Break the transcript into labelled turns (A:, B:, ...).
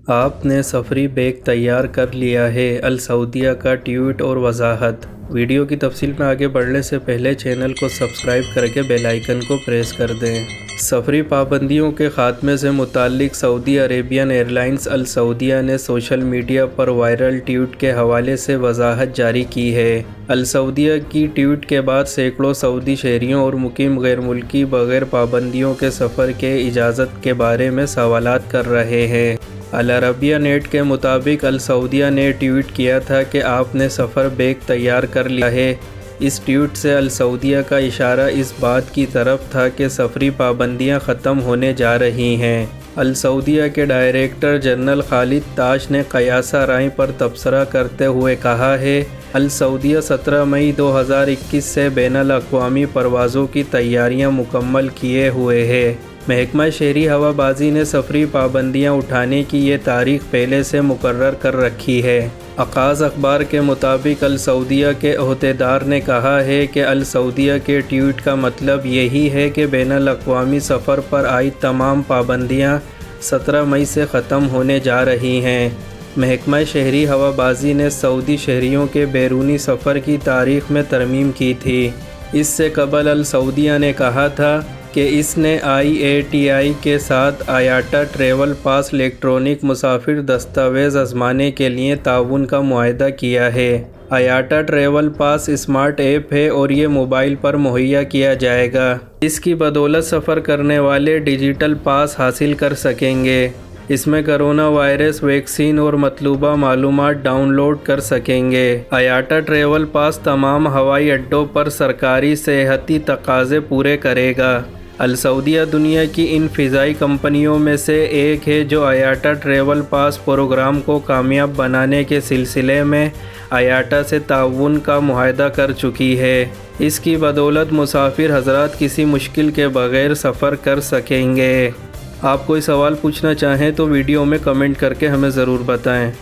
A: آپ نے سفری بیگ تیار کر لیا ہے، السعودیہ کا ٹویٹ اور وضاحت۔ ویڈیو کی تفصیل میں آگے بڑھنے سے پہلے چینل کو سبسکرائب کر کے بیل آئیکن کو پریس کر دیں۔ سفری پابندیوں کے خاتمے سے متعلق سعودی عربین ایئرلائنز السعودیہ نے سوشل میڈیا پر وائرل ٹویٹ کے حوالے سے وضاحت جاری کی ہے۔ السعودیہ کی ٹویٹ کے بعد سینکڑوں سعودی شہریوں اور مقیم غیر ملکی بغیر پابندیوں کے سفر کے اجازت کے بارے میں سوالات کر رہے ہیں۔ العربیہ نیٹ کے مطابق السعودیہ نے ٹویٹ کیا تھا کہ آپ نے سفر بیگ تیار کر لیا ہے۔ اس ٹویٹ سے السعودیہ کا اشارہ اس بات کی طرف تھا کہ سفری پابندیاں ختم ہونے جا رہی ہیں۔ السعودیہ کے ڈائریکٹر جنرل خالد تاش نے قیاسہ رائے پر تبصرہ کرتے ہوئے کہا ہے، السعودیہ 17 مئی 2021 سے بین الاقوامی پروازوں کی تیاریاں مکمل کیے ہوئے ہے۔ محکمہ شہری ہوا بازی نے سفری پابندیاں اٹھانے کی یہ تاریخ پہلے سے مقرر کر رکھی ہے۔ عکاظ اخبار کے مطابق السعودیہ کے عہدیدار نے کہا ہے کہ السعودیہ کے ٹویٹ کا مطلب یہی ہے کہ بین الاقوامی سفر پر عائد تمام پابندیاں 17 مئی سے ختم ہونے جا رہی ہیں۔ محکمہ شہری ہوا بازی نے سعودی شہریوں کے بیرونی سفر کی تاریخ میں ترمیم کی تھی۔ اس سے قبل السعودیہ نے کہا تھا کہ اس نے IATA کے ساتھ آیاٹا ٹریول پاس الیکٹرونک مسافر دستاویز آزمانے کے لیے تعاون کا معاہدہ کیا ہے۔ آیاٹا ٹریول پاس اسمارٹ ایپ ہے اور یہ موبائل پر مہیا کیا جائے گا۔ اس کی بدولت سفر کرنے والے ڈیجیٹل پاس حاصل کر سکیں گے۔ اس میں کرونا وائرس ویکسین اور مطلوبہ معلومات ڈاؤن لوڈ کر سکیں گے۔ آیاٹا ٹریول پاس تمام ہوائی اڈوں پر سرکاری صحتی تقاضے پورے کرے گا۔ السعودیہ دنیا کی ان فضائی کمپنیوں میں سے ایک ہے جو آیاٹا ٹریول پاس پروگرام کو کامیاب بنانے کے سلسلے میں آیاٹا سے تعاون کا معاہدہ کر چکی ہے۔ اس کی بدولت مسافر حضرات کسی مشکل کے بغیر سفر کر سکیں گے۔ آپ کوئی سوال پوچھنا چاہیں تو ویڈیو میں کمنٹ کر کے ہمیں ضرور بتائیں۔